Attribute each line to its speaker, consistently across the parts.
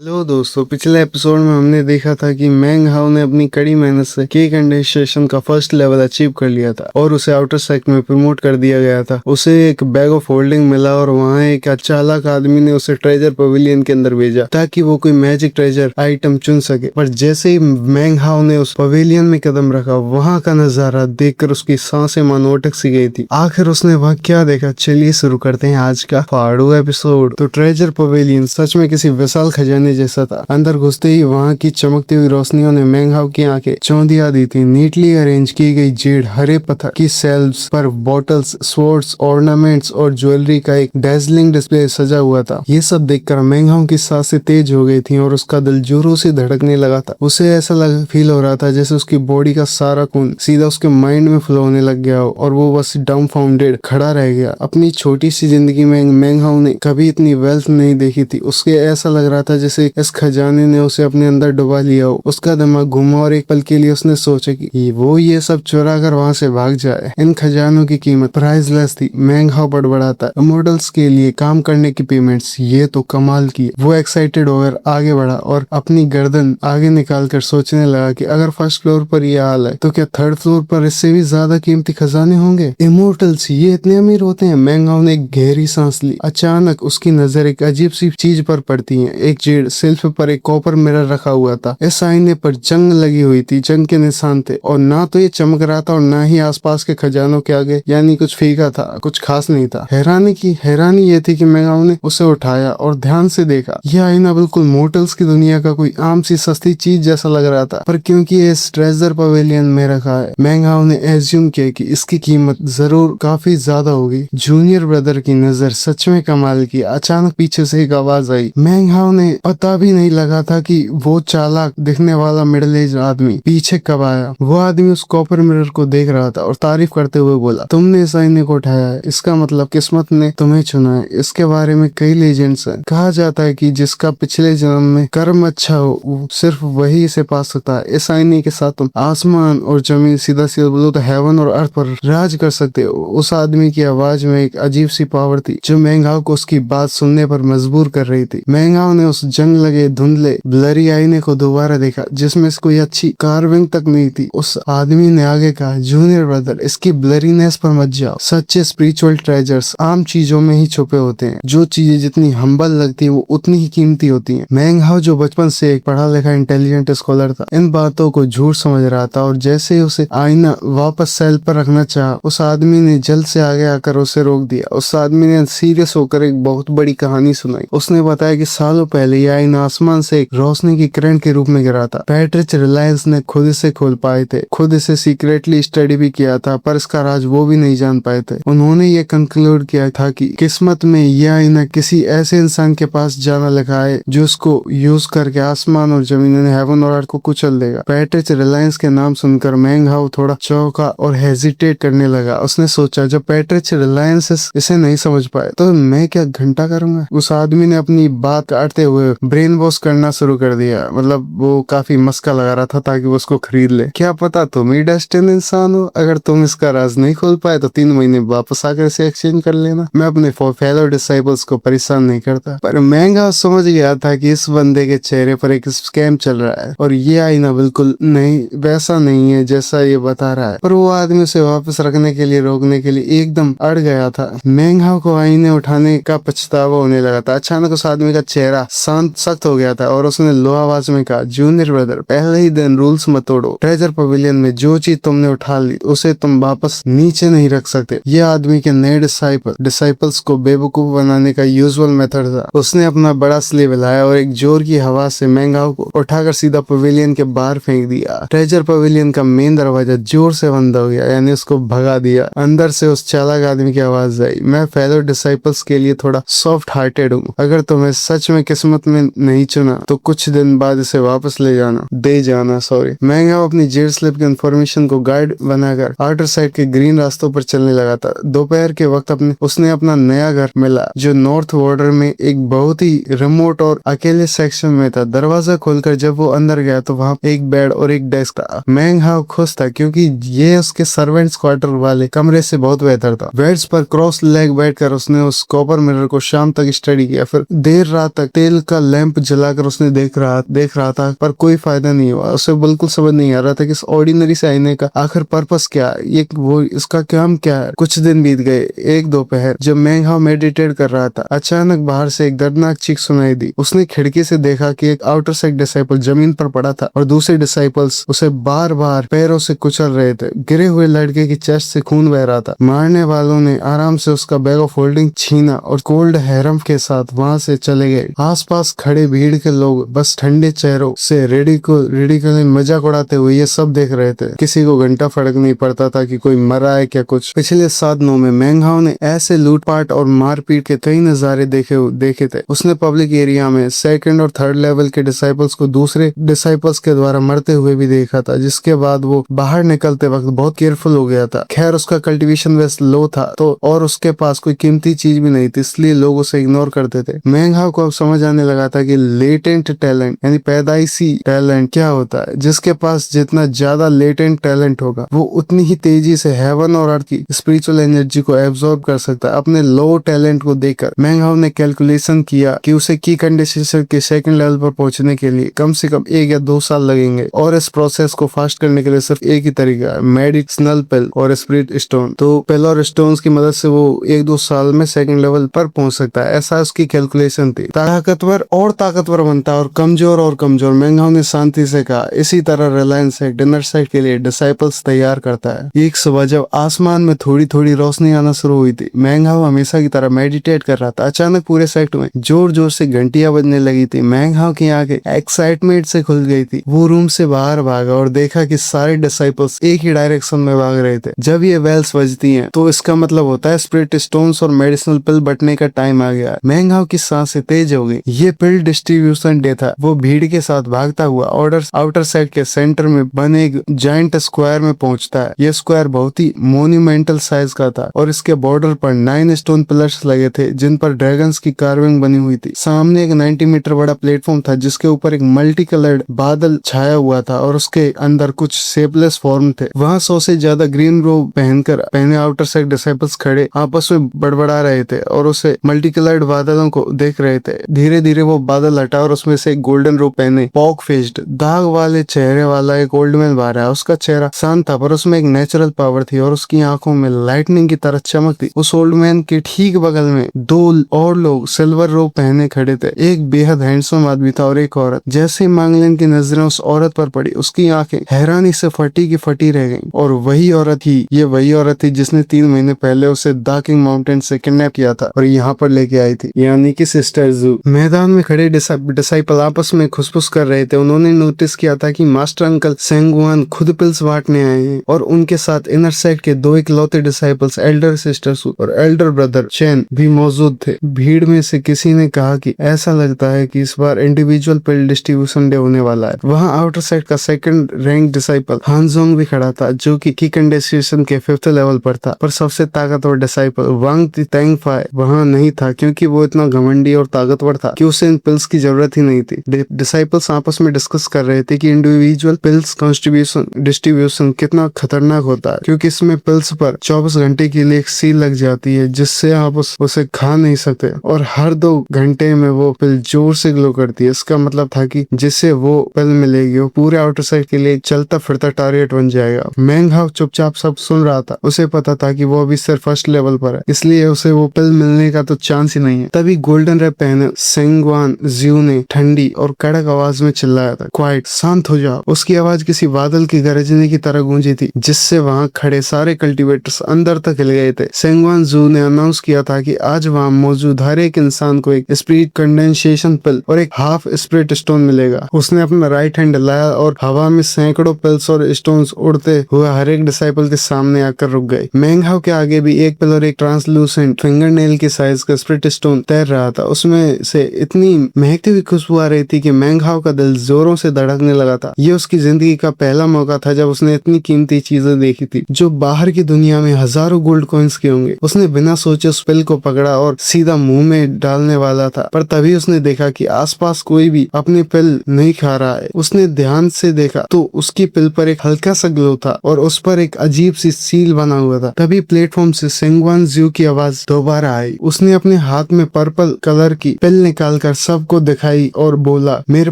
Speaker 1: Hello दोस्तों, पिछले episode में हमने देखा था कि मैंग हाउ ने अपनी कड़ी मेहनत से की कंडेंसेशन का फर्स्ट लेवल अचीव कर लिया था और उसे आउटर सेक्ट में प्रमोट कर दिया गया था। उसे एक बैग ऑफ होल्डिंग मिला और वहाँ एक चालाक आदमी ने उसे ट्रेजर पवेलियन के अंदर भेजा ताकि वो कोई मैजिक ट्रेजर आइटम चुन सके। पर जैसे ही मैंग हाउ ने उस पवेलियन में कदम रखा, वहाँ का नजारा देखकर उसकी सांसें मानो अटक सी गई थी। आखिर उसने वहाँ क्या देखा, चलिए शुरू करते हैं आज का फाड़ू एपिसोड। तो ट्रेजर पवेलियन सच में किसी विशाल खजाने जैसा था। अंदर घुसते ही वहाँ की चमकती हुई रोशनियों ने मैंग हाउ की आंखें चौंधिया दी थी। नीटली अरेंज की गई जेड हरे पत्थर की शेल्व्स पर बॉटल्स, स्वॉर्ड्स, ऑर्नामेंट्स और ज्वेलरी का एक डेजलिंग डिस्प्ले सजा हुआ था। ये सब देखकर मैंग हाउ की सांसें तेज हो गई थी और उसका दिल जोरों से धड़कने लगा था। उसे ऐसा फील हो रहा था जैसे उसकी बॉडी का सारा खून सीधा उसके माइंड में फ्लो होने लग गया हो और वो बस डाउनफाउंडेड खड़ा रह गया। अपनी छोटी सी जिंदगी में मैंग हाउ ने कभी इतनी वेल्थ नहीं देखी थी। उसके ऐसा लग रहा था जैसे इस खजाने ने उसे अपने अंदर डुबा लिया हो। उसका दिमाग घूमा और एक पल के लिए उसने सोचा कि वो ये सब चुरा कर वहाँ से भाग जाए। इन खजानों की कीमत प्राइसलेस थी। मैंग हाउ बड़बड़ाता, इमोर्टल्स के लिए काम करने की पेमेंट्स, ये तो कमाल की। वो एक्साइटेड होकर आगे बढ़ा और अपनी गर्दन आगे निकाल कर सोचने लगा कि अगर फर्स्ट फ्लोर पर ये हाल है तो क्या थर्ड फ्लोर पर इससे भी ज्यादा कीमती खजाने होंगे। इमोर्टल्स ये इतने अमीर होते हैं। मैंग हाउ ने एक गहरी सांस ली। अचानक उसकी नजर एक अजीब सी चीज पर पड़ती है। एक जेड शेल्फ पर एक कॉपर मिरर रखा हुआ था। इस आईने पर जंग लगी हुई थी, जंग के निशान थे और ना तो ये चमक रहा था और ना ही आसपास के खजानों के आगे यानी कुछ फीका था, कुछ खास नहीं था। हैरानी ये थी कि मैंग हाउ ने उसे उठाया और ध्यान से देखा। यह आईना बिल्कुल मोर्टल्स की दुनिया का कोई आम सी सस्ती चीज जैसा लग रहा था, पर क्योंकि ये इस ट्रेजर पवेलियन में रखा है, मैंग हाउ ने एज्यूम किया कि इसकी कीमत जरूर काफी ज्यादा होगी। जूनियर ब्रदर की नजर सच में कमाल की। अचानक पीछे से एक आवाज आई। मैंग हाउ ने पता भी नहीं लगा था कि वो चालाक दिखने वाला मिडिल एज आदमी पीछे कब आया। वो आदमी उस कॉपर मिरर को देख रहा था और तारीफ करते हुए बोला, तुमने इस आईने को उठाया है, इसका मतलब किस्मत ने तुम्हें चुना है। इसके बारे में कई लेजेंड्स हैं। कहा जाता है कि जिसका पिछले जन्म में कर्म अच्छा हो, वो सिर्फ वही इसे पा सकता है। इस आईने के साथ तुम आसमान और जमीन, सीधा सीधा बोलो तो हेवन और अर्थ पर राज कर सकते हो। उस आदमी की आवाज में एक अजीब सी पावर थी जो मैंग हाउ को उसकी बात सुनने पर मजबूर कर रही थी। मैंग हाउ ने उस जंग लगे धुंधले ब्लरी आईने को दोबारा देखा जिसमें कोई अच्छी कार्विंग तक नहीं थी। उस आदमी ने आगे कहा, जूनियर ब्रदर, इसकी ब्लरीनेस पर मत जाओ। सच्चे स्पिरिचुअल ट्रेजर्स आम चीजों में ही छुपे होते हैं। जो चीजें जितनी हम्बल लगती है वो उतनी ही कीमती होती हैं। मैंग हाउ जो बचपन से एक पढ़ा लिखा इंटेलिजेंट स्कॉलर था, इन बातों को झूठ समझ रहा था और जैसे ही उसे आईना वापस सेल पर रखना चाहा, उस आदमी ने जल्द से आगे आकर उसे रोक दिया। उस आदमी ने सीरियस होकर एक बहुत बड़ी कहानी सुनाई। उसने बताया कि सालों पहले यह आईना आसमान से एक रोशनी की किरण के रूप में गिरा था। पैट्रिच रिलायंस ने खुद इसे खोल पाए थे, खुद इसे सीक्रेटली स्टडी भी किया था, पर इसका राज वो भी नहीं जान पाए थे। उन्होंने ये कंक्लूड किया था कि किस्मत में यह आईना किसी ऐसे इंसान के पास जाना लिखा है जो उसको यूज करके आसमान और जमीन, हेवन और अर्थ को कुचल देगा। पैट्रिच रिलायंस के नाम सुनकर मैंग हाउ थोड़ा चौंका और हेजिटेट करने लगा। उसने सोचा, जब पैट्रिच रिलायंस इसे नहीं समझ पाए तो मैं क्या घंटा करूंगा। उस आदमी ने अपनी बात काटते हुए ब्रेन वॉश करना शुरू कर दिया। मतलब वो काफी मस्का लगा रहा था ताकि वो उसको खरीद ले। क्या पता तुम ही डेस्टिन इंसान हो। अगर तुम इसका राज नहीं खोल पाए तो 3 महीने वापस आकर इसे एक्सचेंज कर लेना। मैं अपने फेलो डिसाइपल्स को परेशान नहीं करता। पर मैंग हाउ समझ गया था कि इस बंदे के चेहरे पर एक स्कैम चल रहा है और ये आईना बिल्कुल नहीं वैसा नहीं है जैसा ये बता रहा है। पर वो आदमी उसे वापस रखने के लिए, रोकने के लिए एकदम अड़ गया था। मैंग हाउ को आईने उठाने का पछतावा होने लगा था। अचानक उस आदमी का चेहरा शांत सख्त हो गया था और उसने लो आवाज में कहा, जूनियर ब्रदर, पहले ही दिन रूल्स मत तोड़ो। ट्रेजर पवेलियन में जो चीज तुमने उठा ली उसे तुम वापस नीचे नहीं रख सकते। यह आदमी के नए डिसाइपल्स को बेवकूफ बनाने का यूजुअल मेथड था। उसने अपना बड़ा स्लेव हिलाया और एक जोर की हवा से मैंग हाउ को उठाकर सीधा पवेलियन के बाहर फेंक दिया। ट्रेजर पवेलियन का मेन दरवाजा जोर से बंद हो गया, यानी उसको भगा दिया। अंदर से उस चालाक आदमी की आवाज आई, मैं फेलो डिसाइपल्स के लिए थोड़ा सॉफ्ट हार्टेड हूँ। अगर तुम्हें सच में किस्मत में नहीं चुना तो कुछ दिन बाद इसे वापस दे जाना। मैंग हाउ अपनी जेड स्लिप की इंफॉर्मेशन को गाइड बनाकर आउटर साइड के ग्रीन रास्तों पर चलने लगा था। दोपहर के वक्त उसने अपना नया घर मिला जो नॉर्थ बॉर्डर में एक बहुत ही रिमोट और अकेले सेक्शन में था। दरवाजा खोलकर जब वो अंदर गया तो वहाँ एक बेड और एक डेस्क था। मैंग हाउ खुश था क्योंकि ये उसके सर्वेंट्स क्वार्टर वाले कमरे से बहुत बेहतर था। बेड्स पर क्रॉस लेग बैठकर उसने उस कॉपर मिरर को शाम तक स्टडी किया। फिर देर रात तक तेल का लैंप जलाकर उसने देख रहा था, पर कोई फायदा नहीं हुआ। उसे बिल्कुल समझ नहीं आ रहा था कि इस ऑर्डिनरी से आईने का आखिर पर्पस क्या है, ये वो इसका काम क्या है। कुछ दिन बीत गए। एक दोपहर जब मैंग हाउ मेडिटेट कर रहा था, अचानक बाहर से एक दर्दनाक चीख सुनाई दी। उसने खिड़की से देखा कि एक आउटर सेक्ट डिसाइपल जमीन पर पड़ा था और दूसरे डिसाइपल्स उसे बार बार पैरों से कुचल रहे थे। गिरे हुए लड़के की चेस्ट से खून बह रहा था। मारने वालों ने आराम से उसका बैग ऑफ होल्डिंग छीना और कोल्ड हैरम के साथ वहां से चले गए। आसपास खड़े भीड़ के लोग बस ठंडे चेहरों से रेडिकली मजाक उड़ाते हुए ये सब देख रहे थे। किसी को घंटा फर्क नहीं पड़ता था कि कोई मरा है क्या कुछ। पिछले 7 दिनों में मैंग हाउ ने ऐसे लूटपाट और मारपीट के कई नजारे देखे थे। उसने पब्लिक एरिया में सेकंड और थर्ड लेवल के डिसाइपल्स को दूसरे डिसाइपल्स के द्वारा मरते हुए भी देखा था, जिसके बाद वो बाहर निकलते वक्त बहुत केयरफुल हो गया था। खैर उसका कल्टीवेशन वेस्ट लो था तो और उसके पास कोई कीमती चीज भी नहीं थी, इसलिए लोग उसे इग्नोर करते थे। मैंग हाउ को अब समझ आने लगा था कि लेटेंट टैलेंट यानी पैदाइशी टैलेंट क्या होता है। जिसके पास जितना ज्यादा लेटेंट टैलेंट होगा वो उतनी ही तेजी से हेवन और अर्थ की स्पिरिचुअल एनर्जी को एब्जॉर्ब कर सकता है। अपने लो टैलेंट को देखकर मैंग हाउ ने कैलकुलेशन किया कि उसे की कंडीशन के सेकंड लेवल पर पहुंचने के लिए कम से कम 1 या 2 साल लगेंगे और इस प्रोसेस को फास्ट करने के लिए सिर्फ एक ही तरीका है, मेडिसिनल पिल और स्पिरिट स्टोन। तो पिल और स्टोन्स की मदद से वो 1-2 साल में सेकंड लेवल पर पहुंच सकता है, ऐसा उसकी कैलकुलेशन थी। ताकतवर बनता और कमजोर मैंग हाउ ने शांति से कहा। इसी तरह रिलायंस एक डिनर सेट के लिए डिसाइपल्स तैयार करता है। एक सुबह जब आसमान में थोड़ी थोड़ी रोशनी आना शुरू हुई थी, मैंग हाउ हमेशा की तरह मेडिटेट कर रहा था। अचानक पूरे सेट में जोर जोर से घंटियां बजने लगी थी। मैंग हाउ की आंखें एक्साइटमेंट से खुल गई थी। वो रूम से बाहर भागा और देखा कि सारे डिसाइपल्स एक ही डायरेक्शन में भाग रहे थे। जब ये बेल्स बजती हैं तो इसका मतलब होता है स्पिरिट स्टोन्स और मेडिसिनल पिल बटने का टाइम आ गया। मैंग हाउ की सांसें तेज हो गई। ये पिल डिस्ट्रीब्यूशन डे था। वो भीड़ के साथ भागता हुआ आउटर सेट के सेंटर में बने एक जायंट स्क्वायर में पहुंचता है। ये स्क्वायर बहुत ही मोन्यूमेंटल साइज का था और इसके बॉर्डर पर 9 स्टोन पिलर्स लगे थे जिन पर ड्रैगन्स की कार्विंग बनी हुई थी। सामने एक 90 मीटर बड़ा प्लेटफॉर्म था जिसके ऊपर एक मल्टी कलर्ड बादल छाया हुआ था और उसके अंदर कुछ शेपलेस फॉर्म थे। वहां 100 से ज्यादा ग्रीन रोब पहने आउटर सेट डिसाइपल्स खड़े आपस में बड़बड़ा रहे थे और उसे मल्टी कलर्ड बादलों को देख रहे थे। धीरे धीरे वो बादल हटा और उसमें से एक गोल्डन रोब पहने पॉक फेस्ड दाग वाले चेहरे वाला एक ओल्ड मैन बाहर आया। उसका चेहरा शांत था पर उसमें एक नेचुरल पावर थी और उसकी आंखों में लाइटनिंग की तरह चमक थी। उस ओल्ड मैन के ठीक बगल में 2 और लोग सिल्वर रोब पहने खड़े थे। एक बेहद हैंडसम आदमी था और एक औरत। जैसे मांगलिन की नजरें उस औरत पर पड़ी, उसकी आंखें हैरानी से फटी की फटी रह गईं। और वही औरत थी जिसने 3 महीने पहले उसे दाकिंग माउंटेन से किडनैप किया था और यहाँ पर लेके आई थी, यानी कि सिस्टर जू। मैदान में खड़े डिसाइपल आपस में खुसफुस कर रहे थे। उन्होंने नोटिस किया था कि मास्टर अंकल सेंगवान खुद पिल्स बांटने आए हैं और उनके साथ इनर सेट के 2 इकलौते डिसाइपल्स एल्डर सिस्टर सू और एल्डर ब्रदर चैन भी मौजूद थे। भीड़ में से किसी ने कहा कि ऐसा लगता है कि इस बार इंडिविजुअल पिल डिस्ट्रीब्यूशन डे होने वाला है। वहाँ आउटर सेट का सेकंड रैंक डिसाइपल हानजोंग भी खड़ा था जो कि की कंडेंसेशन के 5th लेवल पर था, पर सबसे ताकतवर डिसाइपल वांग तेंगफाई वहाँ नहीं था क्योंकि वो इतना घमंडी और ताकतवर था कि उसे इन पिल्स की जरूरत ही नहीं थी। डिसाइपल्स आपस में डिस्कस कर रहे थे कि इंडिविजुअल पिल्स डिस्ट्रीब्यूशन कितना खतरनाक होता है क्योंकि इसमें पिल्स पर 24 घंटे के लिए एक सील लग जाती है जिससे आप उसे खा नहीं सकते और हर 2 घंटे में वो पिल जोर से ग्लो करती है। इसका मतलब था कि जिससे वो पिल मिलेगी वो पूरे आउटर साइड के लिए चलता फिरता टारगेट बन जाएगा। मैंग हाउ चुपचाप सब सुन रहा था। उसे पता था कि वो अभी सिर्फ फर्स्ट लेवल पर है, इसलिए उसे वो पिल मिलने का तो चांस ही नहीं है। तभी गोल्डन रैप पहने सेंगवान ज्यू ने ठंडी और कड़क आवाज में चिल्लाया था, क्वाइट, शांत हो जाओ। उसकी आवाज किसी बादल की गरजने की तरह गूंजी थी जिससे वहां खड़े सारे कल्टीवेटर्स अंदर तक हिल गए थे। सेंगवान जू ने अनाउंस किया था कि आज वहां मौजूद हर एक इंसान को एक स्पिरिट कंडेंसेशन पिल और एक हाफ स्पिरिट स्टोन मिलेगा। उसने अपना राइट हैंड हिलाया और हवा में सैकड़ों पिल्स और स्टोन्स उड़ते हुए हर एक डिसाइपल के सामने आकर रुक गए। मैंग हाउ के आगे भी एक पिल और एक ट्रांसलूसेंट फिंगरनेल के साइज का स्पिरिट स्टोन तैर रहा था। उसमें से इतनी महकती हुई खुशबू आ रही थी कि मैंग हाउ का दिल जोरों से धड़कने लगा था। ये उसकी जिंदगी का पहला मौका था जब उसने इतनी कीमती चीजें देखी थी जो बाहर की दुनिया में हजारों गोल्ड कॉइन्स के होंगे। उसने बिना सोचे उस पिल को पकड़ा और सीधा मुंह में डालने वाला था, पर तभी उसने देखा कि आसपास कोई भी अपनी पिल नहीं खा रहा है। उसने ध्यान से देखा तो उसकी पिल पर एक हल्का सा ग्लो था और उस पर एक अजीब सी सील बना हुआ था। तभी प्लेटफॉर्म से सेंगवान ज्यू की आवाज दोबारा आई। उसने अपने हाथ में पर्पल कलर की पिल निकालकर सबको दिखाई और बोला मेरे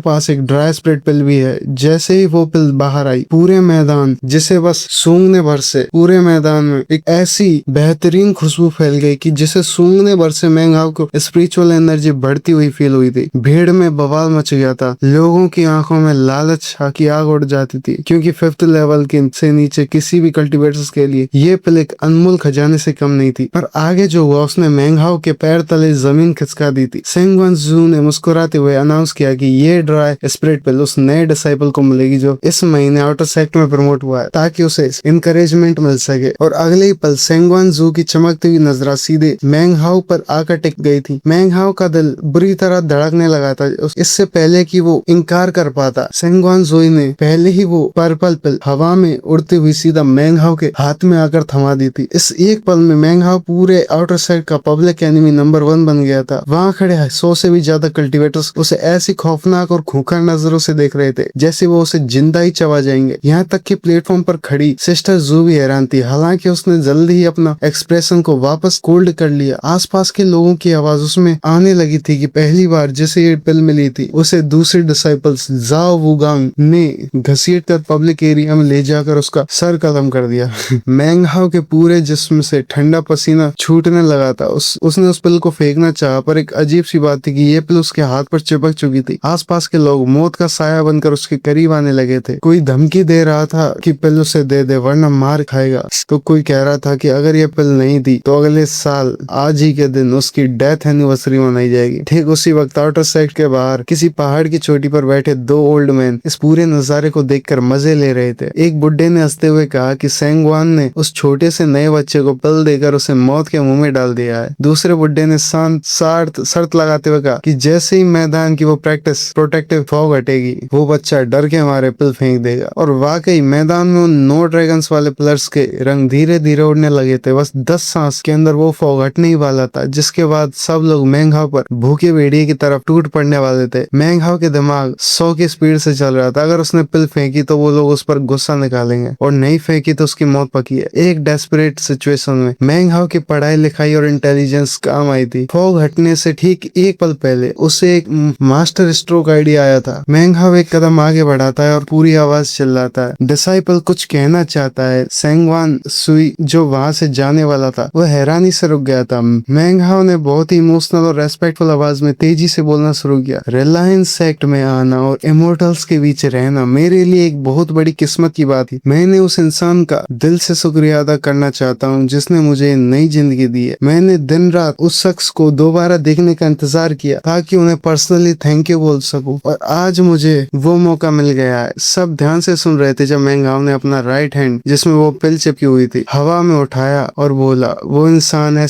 Speaker 1: पास एक ड्राई स्प्रेड पिल भी है। जैसे ही वो पिल बाहर आई, पूरे मैदान जिसे बस सूंघने भर से पूरे मैदान में एक ऐसी बेहतरीन खुशबू फैल गई कि जिसे सूंघने भर से मैंग हाउ को स्पिरिचुअल एनर्जी बढ़ती हुई फील हुई थी। भीड़ में बवाल मच गया था, लोगों की आंखों में लालच की आग उड़ जाती थी, क्योंकि 5th लेवल के से नीचे किसी भी कल्टीवेटर्स के लिए ये पिल एक अनमोल खजाने से कम नहीं थी। पर आगे जो हुआ उसने मैंग हाउ के पैर तले जमीन खिसका दी थी। सेंगवान जू ने मुस्कुराते हुए अनाउंस किया कि ये ड्राई स्पिरिट पिल उस नए डिसाइपल को मिलेगी जो इस महीने आउटर सेक्ट में प्रमोट हुआ है, ताकि उसे इनकरेजमेंट मिल सके। और अगले ही पल सेंगवान जू की चमकती हुई नजरा सीधे मैंग हाउ पर आकर टिक गई थी। मैंग हाउ का दिल बुरी तरह धड़कने लगा था। इससे पहले कि वो इनकार कर पाता, सेंगवान जोई ने पहले ही वो पर्पल पिल हवा में उड़ती हुई सीधा मैंग हाउ के हाथ में आकर थमा दी थी। इस एक पल में मैंग हाउ पूरे आउटर साइड का पब्लिक एनिमी नंबर 1 बन गया था। वहाँ खड़े 100 से भी ज्यादा कल्टीवेटर्स उसे ऐसी खौफनाक और खूंखार नजरों से देख रहे थे जैसे वो उसे जिंदा ही चबा जाएंगे। यहाँ तक कि प्लेटफॉर्म पर खड़ी सिस्टर जू भी हैरान थी। हालांकि उसने जल्दी ही अपना एक्सप्रेशन को वापस कोल्ड कर लिया। आसपास के लोगों की आवाज उसमें आने लगी थी कि पहली बार जिसे ये पिल मिली थी उसे दूसरे डिसाइपल्स जाओ वुगांग ने घसीट कर पब्लिक एरिया में ले जाकर उसका सर कदम कर दिया। मैंग हाउ के पूरे जिस्म से ठंडा पसीना छूटने लगा था। उसने उस पिल को फेंकना चाहा, पर एक अजीब सी बात थी कि ये पिल उसके हाथ पर चिपक चुकी थी। आसपास के लोग मौत का साया बनकर उसके करीब आने लगे थे। कोई धमकी दे रहा था कि पिल उसे दे दे वरना मार खाएगा, तो कोई कह रहा था कि अगर ये पिल नहीं दी तो अगले साल आज ही के दिन उसकी डेथ एनिवर्सरी मनाई जाएगी। ठीक उसी वक्त आउटर सेक्ट के बाहर किसी पहाड़ की चोटी पर बैठे 2 ओल्ड मैन इस पूरे नजारे को देखकर मजे ले रहे थे। एक बुड्ढे ने हंसते हुए कहा कि सेंगवान ने उस छोटे से नए बच्चे को पिल देकर उसे मौत के मुंह में डाल दिया है। दूसरे बुड्ढे ने शर्त लगाते हुए कहा कि जैसे ही मैदान की वो प्रोटेक्टिव फॉग हटेगी वो बच्चा डर के मारे पिल फेंक देगा। और वाकई मैदान में उन नो ड्रैगन्स वाले पिलर्स के रंग धीरे धीरे उड़ने लगे थे। बस 10 सांस के अंदर वो फॉग हटने ही वाला था, जिसके बाद सब लोग मैंग हाउ पर भूखे भेड़िए की तरफ टूट पड़ने वाले थे। मैंग हाउ के दिमाग 100 की स्पीड से चल रहा था। अगर उसने पिल फेंकी तो वो लोग उस पर गुस्सा निकालेंगे, और नहीं फेंकी तो उसकी मौत पकी है। एक डेस्परेट सिचुएशन में मैंग हाउ की पढ़ाई लिखाई और इंटेलिजेंस काम आई थी। फॉग हटने से ठीक एक पल पहले उसे एक मास्टर स्ट्रोक आइडिया आया था। मैंग हाउ एक कदम आगे बढ़ाता है और पूरी आवाज चिल्लाता है, डिसाइपल कुछ कहना चाहता है। सेंगवान सुई जो वहां से जाने वाला था वो हैरानी से रुक गया था। मैंग हाउ ने बहुत ही इमोशनल और रेस्पेक्टफुल आवाज में तेजी से बोलना शुरू किया, रिलायंस सेक्ट में आना और इमोर्टल्स के बीच रहना मेरे लिए एक बहुत बड़ी किस्मत की बात थी। मैंने उस इंसान का दिल से शुक्रिया अदा करना चाहता हूँ जिसने मुझे नई जिंदगी दी है। मैंने दिन रात उस शख्स को दोबारा देखने का इंतजार किया ताकि उन्हें पर्सनली थैंक यू बोल सकूं, और आज मुझे वो मौका मिल गया है। सब ध्यान से सुन रहे थे जब मैंग हाउ ने अपना राइट हैंड जिसमें वो पिल चिपकी हुई थी हवा में उठाया और बोला, वो इंसान है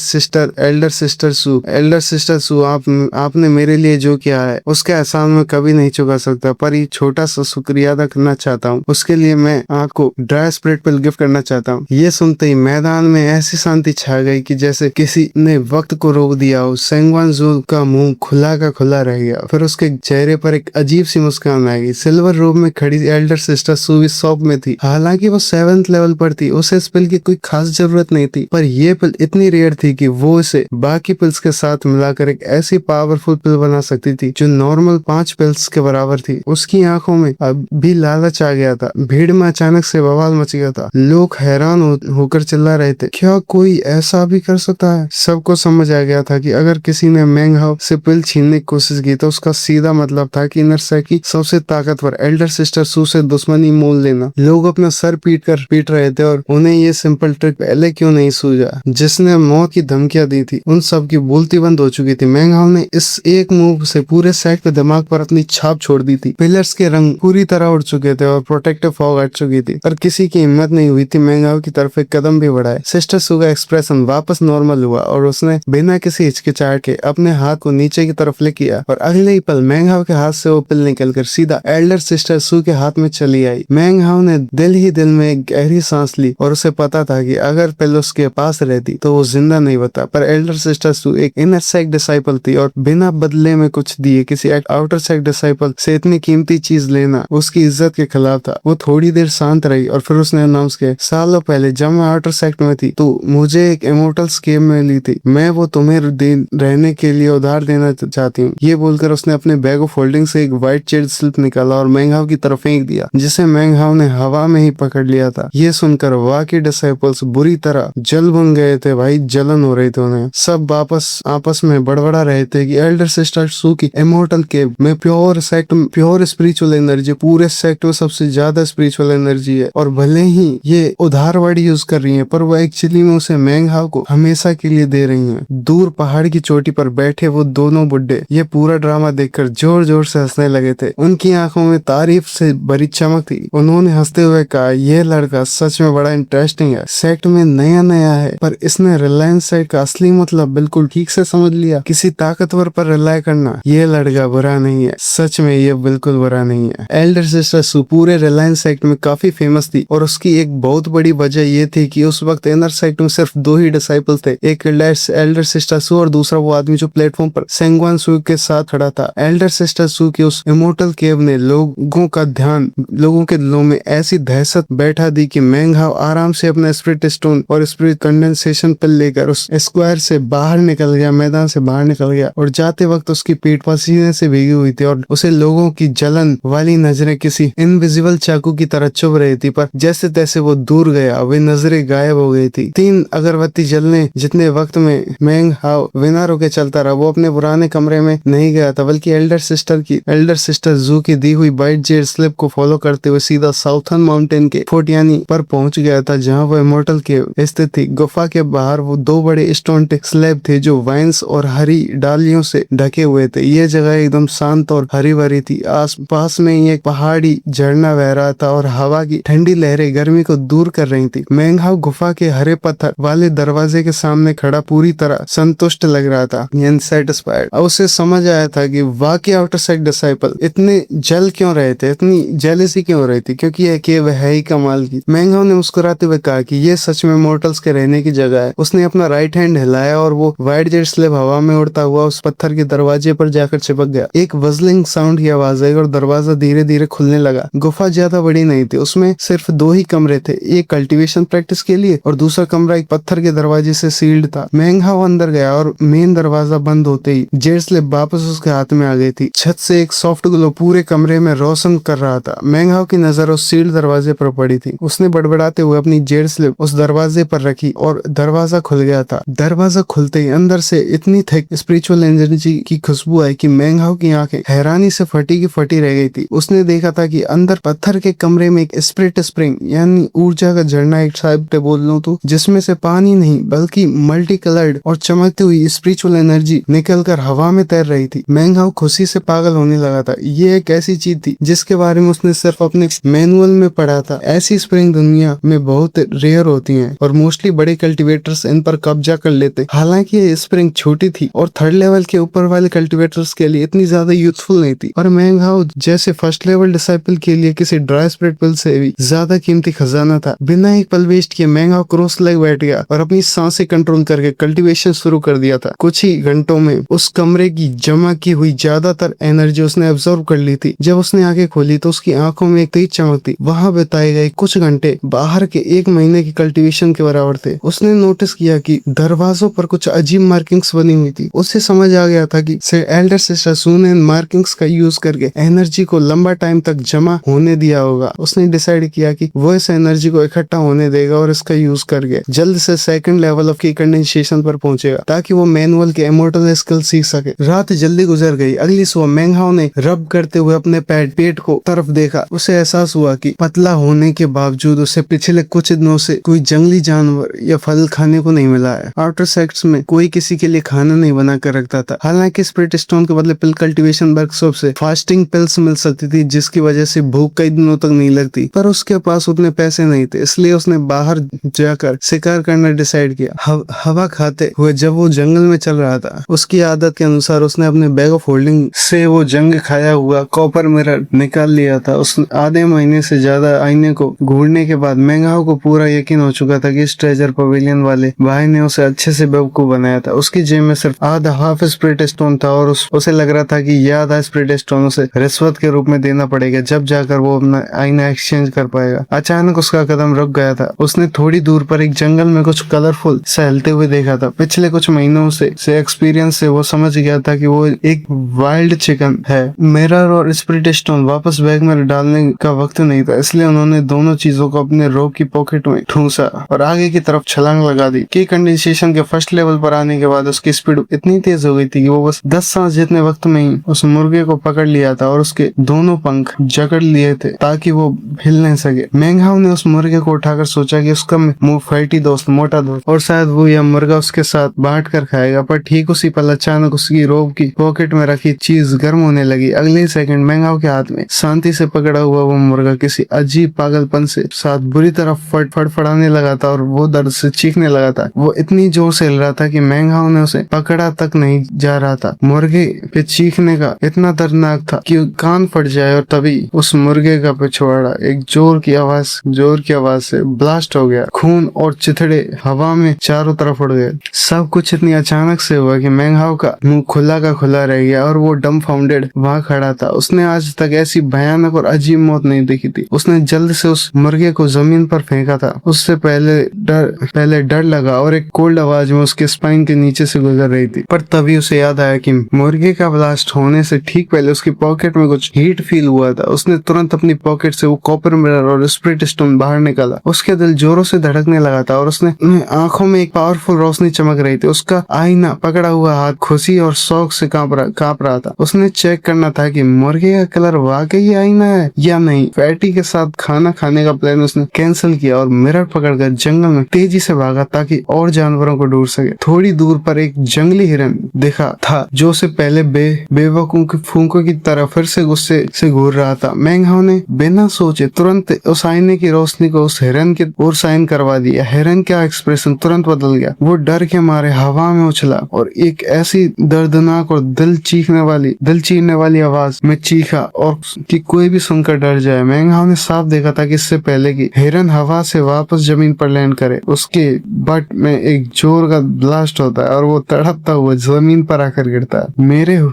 Speaker 1: एल्डर सिस्टर सू, आपने मेरे लिए जो किया है उसके एहसान में कभी नहीं चुका सकता, पर ये छोटा सा शुक्रिया अदा करना चाहता हूँ। उसके लिए मैं आपको ड्राई स्पिरिट पिल गिफ्ट करना चाहता हूँ। ये सुनते ही मैदान में ऐसी शांति छा गई कि जैसे किसी ने वक्त को रोक दिया हो। सेंगवान जू का मुंह खुला का खुला रह गया, फिर उसके चेहरे पर एक अजीब सी मुस्कान आ गई। सिल्वर रोब में खड़ी एल्डर सिस्टर सू इस शॉप में थी। हालांकि वो 7th लेवल पर थी, उसे इस पिल की कोई खास जरूरत नहीं थी, पर यह पिल इतनी रेयर थी कि वो इसे बाकी पिल्स के साथ मिलाकर एक ऐसी पावरफुल पिल बना सकती थी जो नॉर्मल 5 पिल्स के बराबर थी। उसकी आंखों में अब भी लालच आ गया था। भीड़ में अचानक से बवाल मच गया था। लोग हैरान होकर चिल्ला रहे थे, क्या कोई ऐसा भी कर सकता है? सबको समझ आ गया था कि अगर किसी ने मैंग हाउ से पिल छीनने की कोशिश की तो उसका सीधा मतलब था कि इनर सेक्ट की सबसे ताकतवर एल्डर सिस्टर सू से दुश्मनी मोल लेना। लोग अपना सर पीट रहे थे और उन्हें ये सिंपल ट्रिक पहले क्यों नहीं सूझा जिसने मौत की धमकियां दी थी। उन सब की बोलती बंद हो चुकी थी। मैंग हाउ ने इस एक मूव से पूरे सेट के दिमाग पर अपनी छाप छोड़ दी थी। पिलर्स के रंग पूरी तरह उड़ चुके थे और प्रोटेक्टिव फॉग हट चुकी थी, पर किसी की हिम्मत नहीं हुई थी मैंग हाउ की तरफ एक कदम भी बढ़ाए। सिस्टर सू का एक्सप्रेशन वापस नॉर्मल हुआ और उसने बिना किसी हिचकिचाहट के अपने हाथ को नीचे की तरफ ले किया, और अगले ही पल मैंग हाउ के हाथ से वो पिल निकलकर सीधा एल्डर सिस्टर सू के हाथ में चली आई। मैंग हाउ ने दिल ही दिल में एक गहरी सांस ली और उसे पता था कि अगर पिल उसके पास रहती तो वो जिंदा नहीं बता। पर एल्डर सिस्टर सू एक इनर सेक्ट डिसाइपल थी और बिना बदले में कुछ दिए किसी आउटर सेक्ट डिसाइपल से इतनी कीमती चीज लेना उसकी इज्जत के खिलाफ था। वो थोड़ी देर शांत रही और फिर उसने अनाउंस किया, सालों पहले जब मैं आउटर सेक्ट में थी तो मुझे एक इमोर्टल स्केप में ली थी। मैं वो तुम्हें रहने के लिए उधार देना चाहती चाहती हूँ। ये बोलकर उसने अपने बैग ऑफ होल्डिंग से एक व्हाइट चेड स्लिप निकाला और मैंग हाउ की तरफ फेंक दिया, जिसे मैंग हाउ ने हवा में ही पकड़ लिया था। ये सुनकर वा के डिसाइपल्स बुरी तरह जल भुन गए थे भाई, जलन हो रही थी उन्हें। सब आपस में बड़बड़ा रहे थे कि एल्डर सिस्टर सू की इमोर्टल केव में प्योर स्पिरिचुअल एनर्जी, पूरे सेक्ट में सबसे ज्यादा स्पिरिचुअल एनर्जी है, और भले ही ये उधार वर्ड यूज कर रही है पर वो एक्चुअली में उसे मैंग हाउ को हमेशा के लिए दे रही है। दूर पहाड़ की चोटी पर बैठे वो दोनों बुड्ढे ये पूरा ड्रामा देखकर जोर जोर से हंसने लगे थे। उनकी आंखों में तारीफ से भरी चमक थी। उन्होंने हंसते हुए कहा, यह लड़का सच में बड़ा इंटरेस्टिंग है, सेक्ट में नया है पर इसने रिलायंस सेक्ट का असली मतलब बिल्कुल ठीक से समझ लिया। किसी ताकतवर पर रिलाय करना ये लड़का बुरा नहीं है, सच में ये बिल्कुल बुरा नहीं है। एल्डर सिस्टर सू पूरे रिलायंस सेक्ट में काफी फेमस थी और उसकी एक बहुत बड़ी वजह ये थी कि उस वक्त इनर सेक्ट में सिर्फ 2 ही डिसाइपल थे, एक एल्डर सिस्टर सू और दूसरा वो आदमी जो प्लेटफॉर्म पर सेंगवान सू के साथ खड़ा था। एल्डर सिस्टर सू की उस इमोर्टल केव ने लोगों के दिलों में ऐसी दहशत बैठा दी कि मैंग हाउ आराम से अपना स्पिरिट स्टोन और स्पिरिट कंडेंसेशन पिल लेकर उस स्क्वायर से बाहर निकल गया, मैदान से बाहर निकल गया, और जाते वक्त उसकी पीठ पसीने से भीगी हुई थी और उसे लोगों की जलन वाली नजरें किसी इनविजिबल चाकू की तरह चुभ रही थी। पर जैसे तैसे वो दूर गया, वे नजरें गायब हो गई थी। 3 अगरबत्ती जलने जितने वक्त में मैंग हाउ बिना रुके चलता रहा। वो अपने पुराने कमरे में नहीं गया था, बल्कि एल्डर सिस्टर जू की दी हुई वाइट जेड स्लिप को फॉलो करते हुए सीधा साउथर्न माउंटेन के फोर्ट यानी पर पहुंच गया था, जहां वो इमोर्टल केव स्थित थी। गुफा के बाहर वो 2 बड़े स्टोन स्लैब थे जो वाइन्स और हरी डालियों से ढके हुए थे। ये जगह एकदम शांत और हरी भरी थी। आस पास में ही एक पहाड़ी झरना बह रहा था और हवा की ठंडी लहरें गर्मी को दूर कर रही थी। मैंग हाउ गुफा के हरे पत्थर वाले दरवाजे के सामने खड़ा पूरी तरह संतुष्ट लग रहा था, सेटिस्फाइड। अब उसे समझ आया था कि वाकई आउटर साइड डिसाइपल इतने जल क्यों रहे थे, इतनी जेलसी क्यों हो रही थी, क्योंकि यह केव है ही कमाल की। मैंग हाउ ने मुस्कुराते हुए कहा कि यह सच में मोर्टल्स के रहने की जगह है। उसने अपना राइट हैंड हिलाया और वो वाइट जेट स्लेब हवा में उड़ता हुआ उस पत्थर के दरवाजे पर जाकर चिपक गया। एक वजलिंग साउंड की आवाज आई और दरवाजा धीरे धीरे खुलने लगा। गुफा ज्यादा बड़ी नहीं थी, उसमें सिर्फ 2 ही कमरे थे, एक कल्टीवेशन प्रैक्टिस के लिए और दूसरा कमरा एक पत्थर के दरवाजे से सील्ड था। मैंग हाउ अंदर गया और मेन दरवाजा बंद होते ही जेट स्लेब वापस उसके हाथ में आ गई थी। छत से एक सॉफ्ट ग्लो पूरे कमरे में रोशन कर रहा था। मैंग हाउ की नजर उस सील्ड दरवाजे पर पड़ी थी। उसने बड़बड़ाते हुए अपनी जेट स्लिप उस दरवाजे पर रखी और दरवाजा खुल गया था। दरवाजा खुलते ही अंदर से इतनी थिक स्पिरिचुअल एनर्जी की खुशबू आई कि मैंग हाउ की आंखें हैरानी से फटी की फटी रह गई थी। उसने देखा था कि अंदर पत्थर के कमरे में एक स्पिरिट स्प्रिंग यानी ऊर्जा का झरना, एक टाइप से बोल लूं तो, जिसमें से पानी नहीं बल्कि मल्टी कलर्ड और चमकती हुई स्पिरिचुअल एनर्जी निकलकर हवा में तैर रही थी। मैंग हाउ खुशी से पागल होने लगा था। ये एक ऐसी चीज थी जिसके बारे में उसने सिर्फ अपने मैनुअल में पढ़ा था। ऐसी स्प्रिंग दुनिया में बहुत रेयर होती हैं और मोस्टली बड़े कल्टीवेटर्स इन पर कब्जा कर लेते। हालांकि ये स्प्रिंग छोटी थी और 3rd लेवल के ऊपर वाले कल्टीवेटर्स के लिए इतनी ज्यादा यूजफुल नहीं थी, और मैंग हाउ जैसे 1st लेवल डिसाइपल के लिए किसी ड्राई स्पिरिट पिल से भी ज्यादा कीमती खजाना था। बिना एक पल वेस्ट किए मैंग हाउ क्रॉस लेग बैठ गया और अपनी सांसें कंट्रोल करके कल्टीवेशन शुरू कर दिया था। कुछ ही घंटों में उस कमरे की जमा की हुई ज्यादातर एनर्जी उसने एब्जॉर्ब कर ली थी। जब उसने आंखें खोली तो उसकी आंखों में एक तेज चमक थी। वहां बिताए गए कुछ घंटे बाहर के 1 महीने की कल्टीवेशन के बराबर थे। उसने नोटिस किया कि दरवाजों पर कुछ अजीब मार्किंग्स बनी हुई थी। उसे समझ आ गया था कि एल्डर सिस्टर सू ने इन मार्किंग्स का यूज करके एनर्जी को लंबा टाइम तक जमा होने दिया होगा। उसने डिसाइड किया कि वो इस एनर्जी को इकट्ठा होने देगा और इसका यूज करके जल्द से 2nd लेवल ऑफ की कंडेंसेशन पर पहुंचेगा ताकि वो मैनुअल के इमोर्टल स्किल सीख सके। रात जल्दी गुजर गई। अगली सुबह मैंग हाउ ने रब करते हुए अपने पेट को तरफ देखा। उसे एहसास हुआ कि पतला होने के बावजूद उसे पिछले कुछ दिनों से कोई जंगली जानवर या फल खाने को नहीं मिला है। आउटर सेक्ट्स में कोई किसी के लिए खाना नहीं बना कर रखता था। हालांकि स्पिरिट स्टोन के बदले पिल कल्टीवेशन वर्कशॉप से फास्टिंग पिल्स मिल सकती थी, जिसकी वजह से भूख कई दिनों तक नहीं लगती, पर उसके पास उतने पैसे नहीं थे, इसलिए उसने बाहर जाकर शिकार करना डिसाइड किया। हवा खाते हुए जब वो जंगल में चल रहा था, उसकी आदत के अनुसार उसने अपने बैग ऑफ होल्डिंग से वो जंग खाया हुआ कॉपर मिरर निकाल लिया था। उस आधे महीने से ज्यादा आईने को घूरने के बाद मैंग हाउ को पूरा यकीन हो चुका था कि इस ट्रेजर पवेलियन वाले भाई ने उसे अच्छे से बेवकूफ बनाया था। उसकी जेब में सिर्फ आधा हाफ स्पिरिट स्टोन था और उसे लग रहा था कि यह आधा स्पिरिट स्टोन उसे रिश्वत के रूप में देना पड़ेगा, जब जाकर वो अपना आईना एक्सचेंज कर पाएगा। अचानक उसका कदम रुक गया था। उसने थोड़ी दूर पर एक जंगल में कुछ कलरफुल सहलते हुए देखा था। पिछले कुछ महीनों से एक्सपीरियंस से वो समझ गया था कि वो एक वाइल्ड चिकन है। मिरर और स्पिरिट स्टोन वापस बैग में डालने का वक्त नहीं था, इसलिए उन्होंने दोनों चीजों को अपने रोब की पॉकेट में ठूंसा और आगे की तरफ छलांग लगा दी। की कंडेंसेशन के फर्स्ट लेवल पर आने के बाद उसकी स्पीड इतनी तेज हो गई थी कि वो बस 10 सांस जितने वक्त में ही उस मुर्गे को पकड़ लिया था और उसके दोनों पंख जकड़ लिए थे ताकि वो हिल नहीं सके। मेंग हाउ ने उस मुर्गे को उठाकर सोचा कि उसका मुंहफेटी दोस्त, मोटा दोस्त, और शायद वो यह मुर्गा उसके साथ बांट कर खाएगा, पर ठीक उसी पल अचानक उसकी रोब की पॉकेट में रखी चीज गर्म होने लगी। अगले सेकंड मेंग हाउ के हाथ में शांति से पकड़ा हुआ वो मुर्गा किसी अजीब पागलपन से साथ बुरी तरह फड़फड़ाने लगा था और वो दर्द से चीखने लगा था। वो इतनी जोर से हिल रहा था कि मेंग हाउ ने उसे पकड़ा तक नहीं जा रहा था। मुर्गे पे चीखने का इतना दर्दनाक था कि कान फट जाए, और तभी उस मुर्गे का पिछवाड़ा एक जोर की आवाज से ब्लास्ट हो गया। खून और चिथड़े हवा में चारों तरफ उड़ गए। सब कुछ इतनी अचानक से हुआ कि मेंग हाउ का मुंह खुला का खुला रह गया और वो डम्फाउंडेड वहां खड़ा था। उसने आज तक ऐसी भयानक और अजीब मौत नहीं देखी थी। उसने जल्द से उस मुर्गे को जमीन पर फेंका था। उससे पहले डर लगा और एक कोल्ड आवाज में उसके स्पाइन के नीचे से गुजर रही थी, पर तभी उसे याद आया कि मुर्गे का ब्लास्ट होने से ठीक पहले उसकी पॉकेट में कुछ हीट फील हुआ था। उसने तुरंत अपनी पॉकेट से वो कॉपर मिरर और स्पिरिट स्टोन बाहर निकाला। उसके दिल जोरों से धड़कने लगा था और उसने आंखों में एक पावरफुल रोशनी चमक रही थी। उसका आईना पकड़ा हुआ हाथ खुशी और शौक से कांप रहा था। उसने चेक करना था कि मुर्गे का कलर वाकई आईना है या नहीं। फैटी के साथ खाना खाने का प्लान उसने कैंसिल किया और मिरर पकड़कर जंगल में तेजी से भागा ताकि और जानवरों को ढूंढ सके। थोड़ी दूर पर एक जंगली हिरन दिखा था जो उसे पहले बेवकूफ के फूंकों की तरह फिर से गुस्से से घूर रहा था। मेंग हाउ ने बिना सोचे तुरंत उस आईने की रोशनी को उस हिरन के ओर साइन करवा दिया। हिरन का एक्सप्रेशन तुरंत बदल गया। वो डर के मारे हवा में उछला और एक ऐसी दर्दनाक और दिल चीरने वाली आवाज में चीखा और कि कोई भी सुनकर डर जाए। मेंग हाउ ने साफ देखा था कि इससे पहले कि हिरन हवा से वापस जमीन पर लैंड करे, उसके बट में एक जोर का ब्लास्ट होता है और वो तड़पता हुआ जमीन पर आकर गिरता है।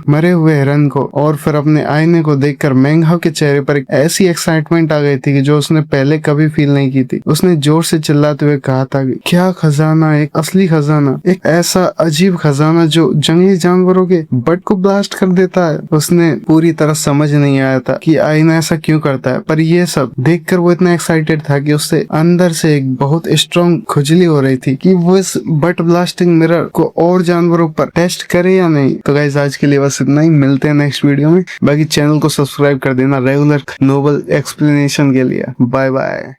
Speaker 1: मरे हुए हिरन को और फिर अपने आईने को देखकर मेंग हाउ के चेहरे पर एक ऐसी एक्साइटमेंट आ गई थी कि जो उसने पहले कभी फील नहीं की थी। उसने जोर से चिल्लाते हुए कहा था कि क्या खजाना, एक असली खजाना, एक ऐसा अजीब खजाना जो जंगली जानवरों के बट को ब्लास्ट कर देता है। उसने पूरी तरह समझ नहीं आया था कि आईना ऐसा क्यों करता है, पर ये सब देखकर वो इतना एक्साइटेड था कि उससे अंदर से एक बहुत स्ट्रॉन्ग खुजली हो रही थी कि वो इस बट ब्लास्टिंग मिरर को और जानवरों पर टेस्ट करे या नहीं। तो गाइस आज के लिए बस इतना ही, मिलते हैं नेक्स्ट वीडियो में। बाकी चैनल को सब्सक्राइब कर देना रेगुलर नोबल एक्सप्लेनेशन के लिए। Bye bye.